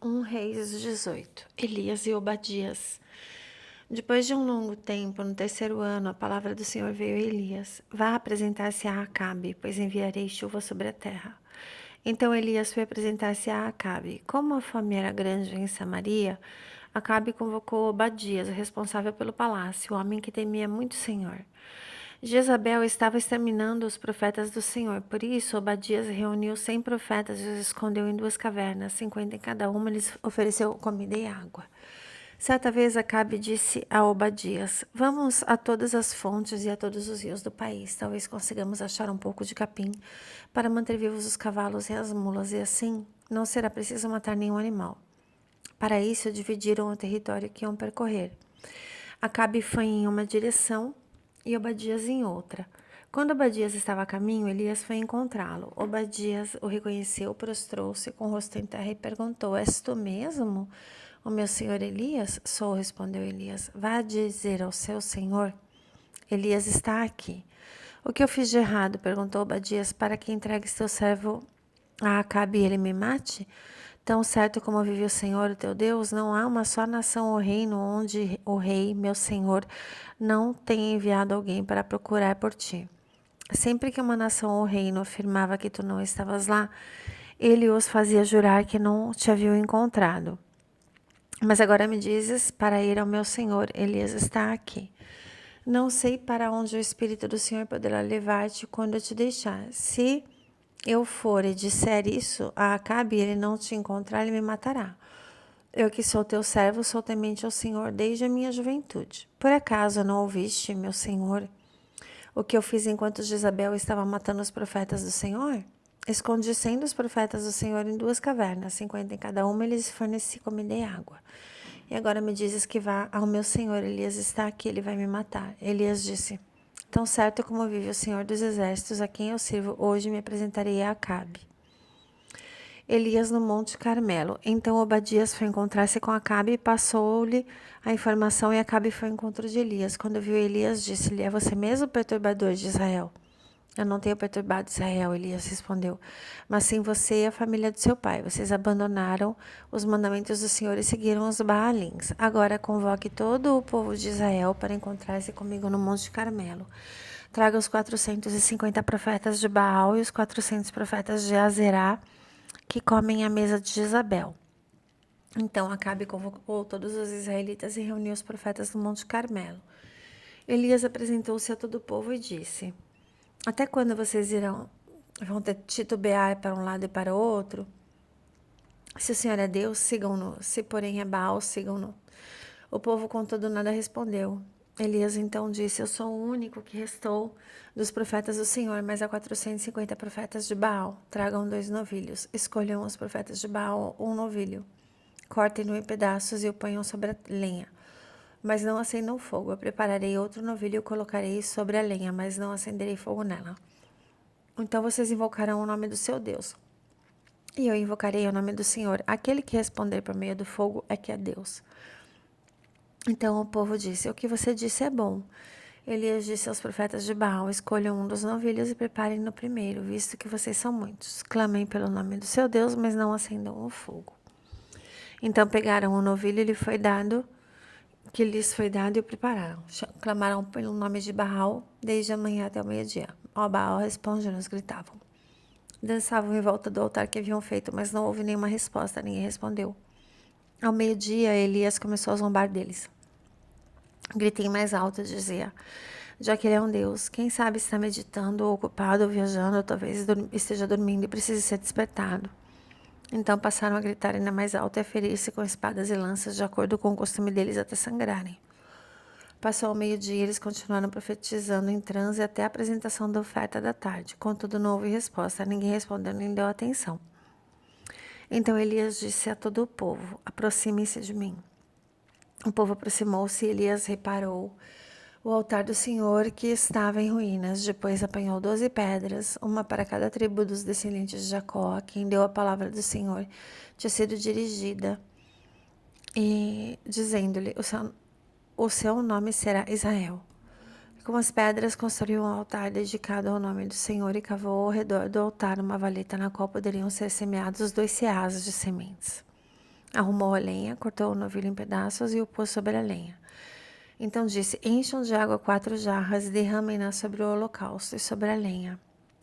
Reis 18. Elias e Obadias. Depois de um longo tempo, no terceiro ano, a palavra do Senhor veio a Elias: Vá apresentar-se a Acabe, pois enviarei chuva sobre a terra. Então Elias foi apresentar-se a Acabe. Como a fome era grande em Samaria, Acabe convocou Obadias, o responsável pelo palácio, o homem que temia muito o Senhor. Jezabel estava exterminando os profetas do Senhor, por isso Obadias reuniu 100 profetas e os escondeu em 2 cavernas, 50 em cada uma, lhes ofereceu comida e água. Certa vez Acabe disse a Obadias: Vamos a todas as fontes e a todos os rios do país, talvez consigamos achar um pouco de capim para manter vivos os cavalos e as mulas, e assim não será preciso matar nenhum animal. Para isso, dividiram o território que iam percorrer. Acabe foi em uma direção e Obadias em outra. Quando Obadias estava a caminho, Elias foi encontrá-lo. Obadias o reconheceu, prostrou-se com o rosto em terra e perguntou: És tu mesmo, o meu senhor Elias? Sou, respondeu Elias. Vá dizer ao seu senhor: Elias está aqui. O que eu fiz de errado? Perguntou Obadias, para que entregues teu servo a Acabe e ele me mate? Tão certo como vive o Senhor, o teu Deus, não há uma só nação ou reino onde o rei, meu senhor, não tenha enviado alguém para procurar por ti. Sempre que uma nação ou reino afirmava que tu não estavas lá, ele os fazia jurar que não te haviam encontrado. Mas agora me dizes para ir ao meu senhor, Elias está aqui. Não sei para onde o Espírito do Senhor poderá levar-te quando eu te deixar. Se eu for e disser isso a Acabe e ele não te encontrar, ele me matará. Eu que sou teu servo, sou temente ao Senhor desde a minha juventude. Por acaso não ouviste, meu Senhor, o que eu fiz enquanto Jezabel estava matando os profetas do Senhor? Escondi 100 dos profetas do Senhor em 2 cavernas, 50 em cada uma, e lhes forneci comida e água. E agora me dizes que vá ao meu senhor, Elias está aqui, ele vai me matar. Elias disse: Tão certo como vive o Senhor dos Exércitos, a quem eu sirvo, hoje me apresentarei a Acabe. Elias no Monte Carmelo. Então Obadias foi encontrar-se com Acabe e passou-lhe a informação, e Acabe foi ao encontro de Elias. Quando viu Elias, disse-lhe: É você mesmo, perturbador de Israel? Eu não tenho perturbado Israel, Elias respondeu, mas sim você e a família do seu pai. Vocês abandonaram os mandamentos do Senhor e seguiram os Baalins. Agora convoque todo o povo de Israel para encontrar-se comigo no Monte Carmelo. Traga os 450 profetas de Baal e os 400 profetas de Azerá que comem à mesa de Jezabel. Então Acabe convocou todos os israelitas e reuniu os profetas no Monte Carmelo. Elias apresentou-se a todo o povo e disse: Até quando vocês vão titubear para um lado e para o outro? Se o Senhor é Deus, sigam-no. Se, porém, é Baal, sigam-no. O povo, contudo, nada respondeu. Elias então disse: Eu sou o único que restou dos profetas do Senhor, mas há 450 profetas de Baal. Tragam 2 novilhos. Escolham os profetas de Baal um novilho. Cortem-no em pedaços e o ponham sobre a lenha. Mas não acendam fogo. Eu prepararei outro novilho e o colocarei sobre a lenha, mas não acenderei fogo nela. Então vocês invocarão o nome do seu Deus. E eu invocarei o nome do Senhor. Aquele que responder por meio do fogo é que é Deus. Então o povo disse: O que você disse é bom. Elias disse aos profetas de Baal: Escolham um dos novilhos e preparem-no primeiro, visto que vocês são muitos. Clamem pelo nome do seu Deus, mas não acendam o fogo. Então pegaram o novilho e que lhes foi dado e o prepararam. Clamaram pelo nome de Baal desde a manhã até o meio-dia. Ó Baal, responde-nos, gritavam. Dançavam em volta do altar que haviam feito, mas não houve nenhuma resposta, ninguém respondeu. Ao meio-dia, Elias começou a zombar deles. Gritei mais alto, dizia: Já que ele é um Deus, quem sabe está meditando, ou ocupado, ou viajando, ou talvez esteja dormindo e precise ser despertado. Então passaram a gritar ainda mais alto e a ferir-se com espadas e lanças, de acordo com o costume deles, até sangrarem. Passou o meio-dia e eles continuaram profetizando em transe até a apresentação da oferta da tarde. Contudo, não houve resposta. Ninguém respondeu nem deu atenção. Então Elias disse a todo o povo: Aproximem-se de mim. O povo aproximou-se e Elias reparou o altar do Senhor que estava em ruínas. Depois apanhou 12 pedras, uma para cada tribo dos descendentes de Jacó, a quem deu a palavra do Senhor, tinha sido dirigida, e dizendo-lhe: o seu nome será Israel. Com as pedras construiu um altar dedicado ao nome do Senhor e cavou ao redor do altar uma valeta na qual poderiam ser semeados 2 ceados de sementes. Arrumou a lenha, cortou o novilho em pedaços e o pôs sobre a lenha. Então disse: encham de água 4 jarras e derramem-na sobre o holocausto e sobre a lenha.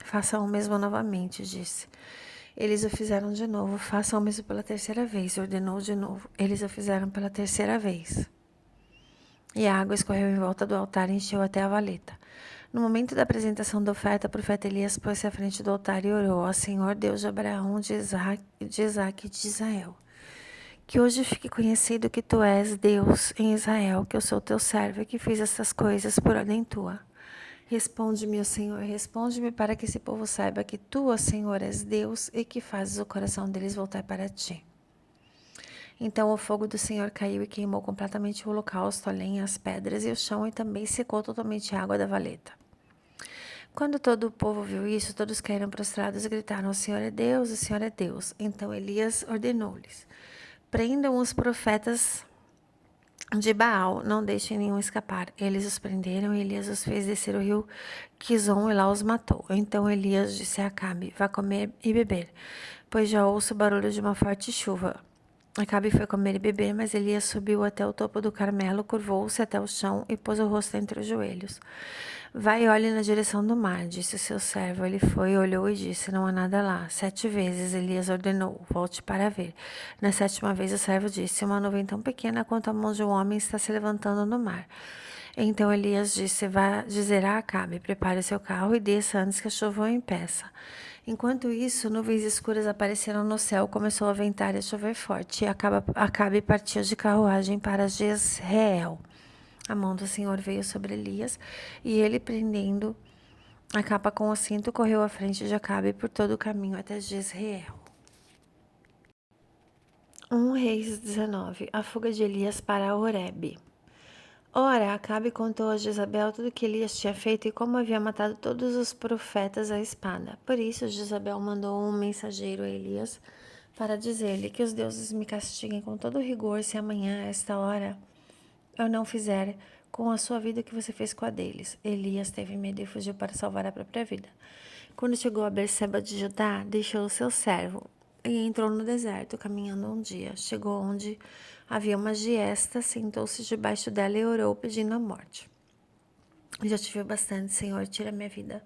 Façam o mesmo novamente, disse. Eles o fizeram de novo. Façam o mesmo pela terceira vez, ordenou de novo. Eles o fizeram pela terceira vez. E a água escorreu em volta do altar e encheu até a valeta. No momento da apresentação da oferta, o profeta Elias pôs-se à frente do altar e orou: ó Senhor, Deus de Abraão, de Isaac e de Israel. Que hoje fique conhecido que tu és Deus em Israel, que eu sou teu servo e que fiz essas coisas por ordem tua. Responde-me, ó Senhor, responde-me para que esse povo saiba que tu, ó Senhor, és Deus e que fazes o coração deles voltar para ti. Então o fogo do Senhor caiu e queimou completamente o holocausto, a lenha, as pedras e o chão, e também secou totalmente a água da valeta. Quando todo o povo viu isso, todos caíram prostrados e gritaram: o Senhor é Deus, o Senhor é Deus. Então Elias ordenou-lhes: prendam os profetas de Baal, não deixem nenhum escapar. Eles os prenderam e Elias os fez descer o rio Quizon e lá os matou. Então Elias disse a Acabe: vá comer e beber, pois já ouço o barulho de uma forte chuva. Acabe foi comer e beber, mas Elias subiu até o topo do Carmelo, curvou-se até o chão e pôs o rosto entre os joelhos. Vai e olhe na direção do mar, disse o seu servo. Ele foi, olhou e disse: não há nada lá. 7 vezes Elias ordenou: volte para ver. Na 7ª vez o servo disse: uma nuvem tão pequena quanto a mão de um homem está se levantando no mar. Então Elias disse: vá dizer a Acabe: prepare o seu carro e desça antes que a chuva o impeça. Enquanto isso, nuvens escuras apareceram no céu, começou a ventar e a chover forte, e Acabe partiu de carruagem para Jezreel. A mão do Senhor veio sobre Elias, e ele, prendendo a capa com o cinto, correu à frente de Acabe por todo o caminho até Jezreel. 1 Reis 19. A fuga de Elias para Horebe. Ora, Acabe contou a Jezabel tudo o que Elias tinha feito e como havia matado todos os profetas à espada. Por isso, Jezabel mandou um mensageiro a Elias para dizer-lhe: que os deuses me castiguem com todo rigor se amanhã, a esta hora, eu não fizer com a sua vida o que você fez com a deles. Elias teve medo e fugiu para salvar a própria vida. Quando chegou a Berseba de Judá, deixou o seu servo e entrou no deserto, caminhando um dia. Chegou onde havia uma giesta, sentou-se debaixo dela e orou, pedindo a morte. Já tive bastante, Senhor, tira minha vida.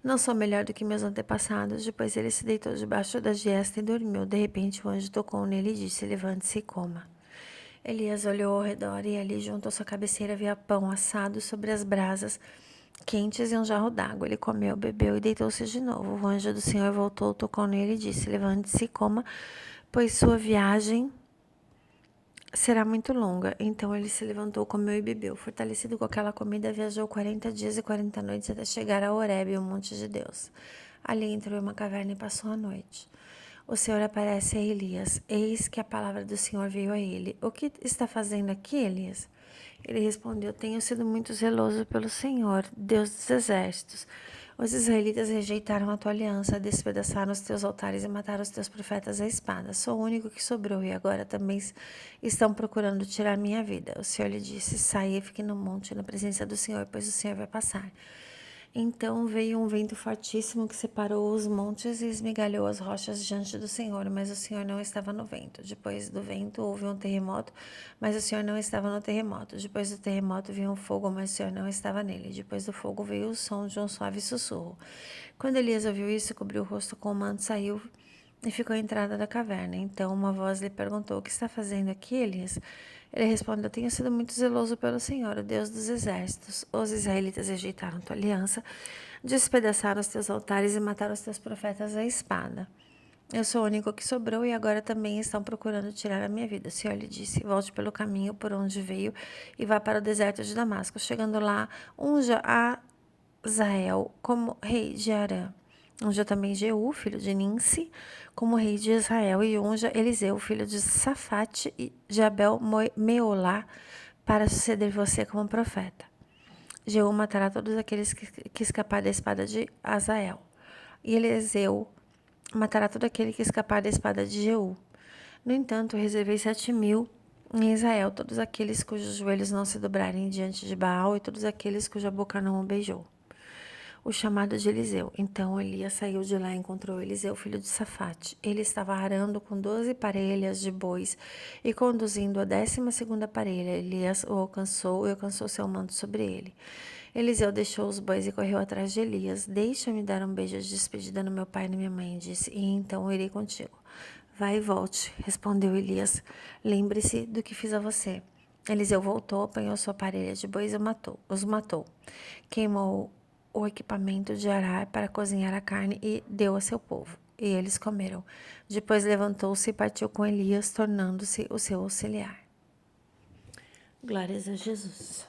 Não sou melhor do que meus antepassados. Depois ele se deitou debaixo da giesta e dormiu. De repente o anjo tocou nele e disse: levante-se e coma. Elias olhou ao redor e ali junto à sua cabeceira havia pão assado sobre as brasas quentes e um jarro d'água. Ele comeu, bebeu e deitou-se de novo. O anjo do Senhor voltou, tocou nele e disse: levante-se e coma, pois sua viagem será muito longa. Então ele se levantou, comeu e bebeu. Fortalecido com aquela comida, viajou 40 dias e 40 noites até chegar a Horebe, o monte de Deus. Ali entrou em uma caverna e passou a noite. O Senhor aparece a Elias. Eis que a palavra do Senhor veio a ele. O que está fazendo aqui, Elias? Ele respondeu: tenho sido muito zeloso pelo Senhor, Deus dos exércitos. Os israelitas rejeitaram a tua aliança, despedaçaram os teus altares e mataram os teus profetas à espada. Sou o único que sobrou e agora também estão procurando tirar minha vida. O Senhor lhe disse: saia e fique no monte, na presença do Senhor, pois o Senhor vai passar. Então veio um vento fortíssimo que separou os montes e esmigalhou as rochas diante do Senhor, mas o Senhor não estava no vento. Depois do vento houve um terremoto, mas o Senhor não estava no terremoto. Depois do terremoto veio um fogo, mas o Senhor não estava nele. Depois do fogo veio o som de um suave sussurro. Quando Elias ouviu isso, cobriu o rosto com o manto, saiu e ficou à entrada da caverna. Então uma voz lhe perguntou: o que está fazendo aqui, Elias? Ele respondeu: tenho sido muito zeloso pelo Senhor, o Deus dos exércitos. Os israelitas rejeitaram tua aliança, despedaçaram os teus altares e mataram os teus profetas à espada. Eu sou o único que sobrou e agora também estão procurando tirar a minha vida. O Senhor lhe disse: volte pelo caminho por onde veio e vá para o deserto de Damasco. Chegando lá, unja a Azael como rei de Arã. Unja também Jeú, filho de Ninsi, como rei de Israel, e unja Eliseu, filho de Safate, e de Abel Meolá, para suceder você como profeta. Jeú matará todos aqueles que escapar da espada de Azael. E Eliseu matará todo aquele que escapar da espada de Jeú. No entanto, reservei 7.000 em Israel, todos aqueles cujos joelhos não se dobrarem diante de Baal e todos aqueles cuja boca não o beijou. o chamado de Eliseu. Então Elias saiu de lá e encontrou Eliseu, filho de Safate. Ele estava arando com 12 parelhas de bois e conduzindo a 12ª parelha. Elias o alcançou e alcançou seu manto sobre ele. Eliseu deixou os bois e correu atrás de Elias. Deixa-me dar um beijo de despedida no meu pai e na minha mãe, disse, e então eu irei contigo. Vai e volte, respondeu Elias. Lembre-se do que fiz a você. Eliseu voltou, apanhou sua parelha de bois e os matou. Queimou o equipamento de arar para cozinhar a carne e deu a seu povo. E eles comeram. Depois levantou-se e partiu com Elias, tornando-se o seu auxiliar. Glórias a Jesus.